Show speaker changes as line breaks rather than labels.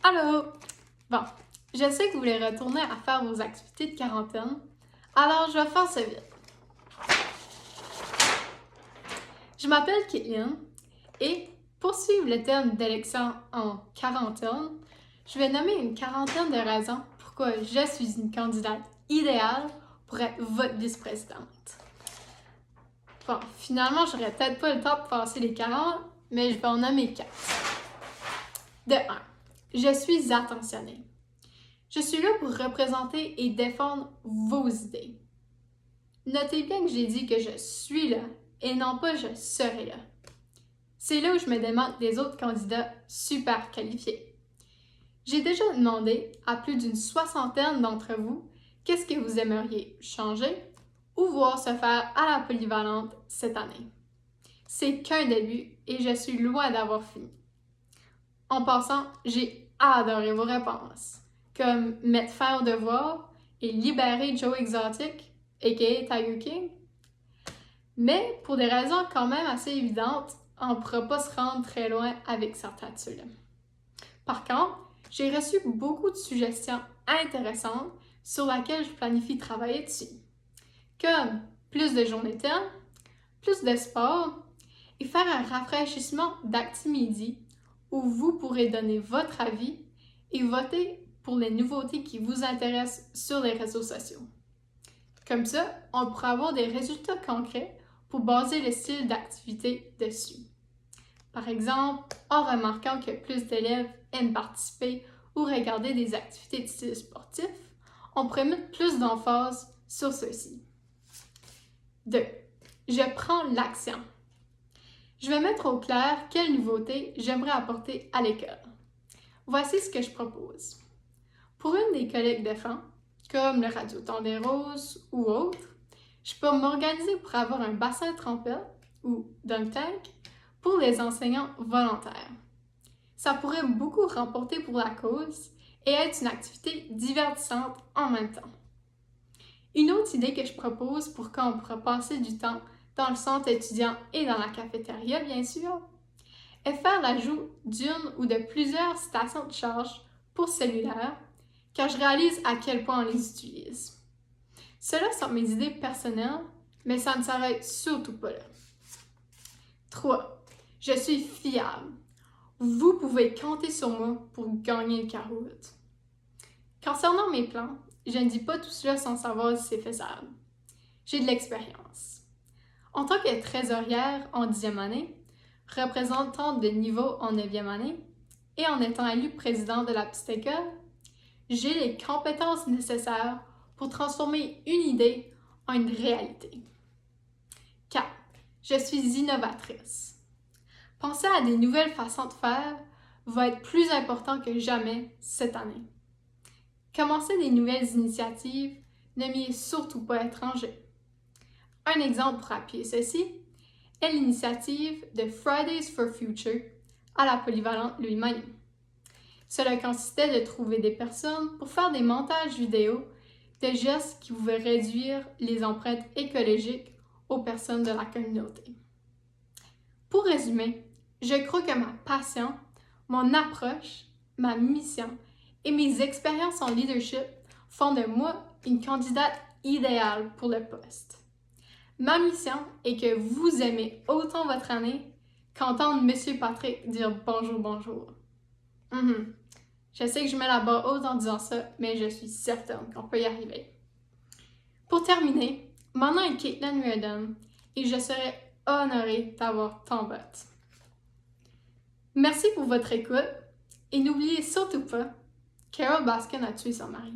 Allô! Bon, je sais que vous voulez retourner à faire vos activités de quarantaine, alors je vais faire ça vite. Je m'appelle Caitlin et pour suivre le thème d'élection en quarantaine, je vais nommer une quarantaine de raisons pourquoi je suis une candidate idéale pour être votre vice-présidente. Bon, finalement, j'aurais peut-être pas le temps de passer les 40, mais je vais en nommer 4. De 1. Je suis attentionnée. Je suis là pour représenter et défendre vos idées. Notez bien que j'ai dit que je suis là et non pas je serai là. C'est là où je me démarque des autres candidats super qualifiés. J'ai déjà demandé à plus d'une soixantaine d'entre vous qu'est-ce que vous aimeriez changer ou voir se faire à la polyvalente cette année. C'est qu'un début et je suis loin d'avoir fini. En passant, j'ai adoré vos réponses, comme mettre fin au devoir et libérer Joe Exotic, a.k.a. Tiger King. Mais pour des raisons quand même assez évidentes, on ne pourra pas se rendre très loin avec certains de ceux-là. Par contre, j'ai reçu beaucoup de suggestions intéressantes sur lesquelles je planifie travailler dessus, comme plus de journées ternes, plus de sport et faire un rafraîchissement d'acti-midi où vous pourrez donner votre avis et voter pour les nouveautés qui vous intéressent sur les réseaux sociaux. Comme ça, on pourra avoir des résultats concrets pour baser le style d'activité dessus. Par exemple, en remarquant que plus d'élèves aiment participer ou regarder des activités de style sportif, on pourrait mettre plus d'emphase sur ceci. 2. Je prends l'action. Je vais mettre au clair quelles nouveautés j'aimerais apporter à l'école. Voici ce que je propose. Pour une des collègues de fin, comme le Radio-Temps des Roses ou autre, je peux m'organiser pour avoir un bassin trempette ou dunk tank pour les enseignants volontaires. Ça pourrait beaucoup remporter pour la cause et être une activité divertissante en même temps. Une autre idée que je propose pour quand on pourra passer du temps dans le centre étudiant et dans la cafétéria, bien sûr, est faire l'ajout d'une ou de plusieurs stations de charge pour cellulaire, car je réalise à quel point on les utilise. Cela sont mes idées personnelles, mais ça ne s'arrête surtout pas là. 3. Je suis fiable. Vous pouvez compter sur moi pour gagner le caroute. Concernant mes plans, je ne dis pas tout cela sans savoir si c'est faisable. J'ai de l'expérience. En tant que trésorière en 10e année, représentante de niveau en 9e année et en étant élue présidente de la petite école, j'ai les compétences nécessaires pour transformer une idée en une réalité. 4. Je suis innovatrice. Penser à des nouvelles façons de faire va être plus important que jamais cette année. Commencer des nouvelles initiatives ne m'y est surtout pas étranger. Un exemple pour appuyer ceci est l'initiative de Fridays for Future à la polyvalente Louis-Magnon. Cela consistait de trouver des personnes pour faire des montages vidéo de gestes qui pouvaient réduire les empreintes écologiques aux personnes de la communauté. Pour résumer, je crois que ma passion, mon approche, ma mission et mes expériences en leadership font de moi une candidate idéale pour le poste. Ma mission est que vous aimez autant votre année qu'entendre M. Patrick dire bonjour, bonjour. Je sais que je mets la barre haute en disant ça, mais je suis certaine qu'on peut y arriver. Pour terminer, mon nom est Caitlin Reardon et je serais honorée d'avoir ton vote. Merci pour votre écoute et n'oubliez surtout pas, Carole Baskin a tué son mari.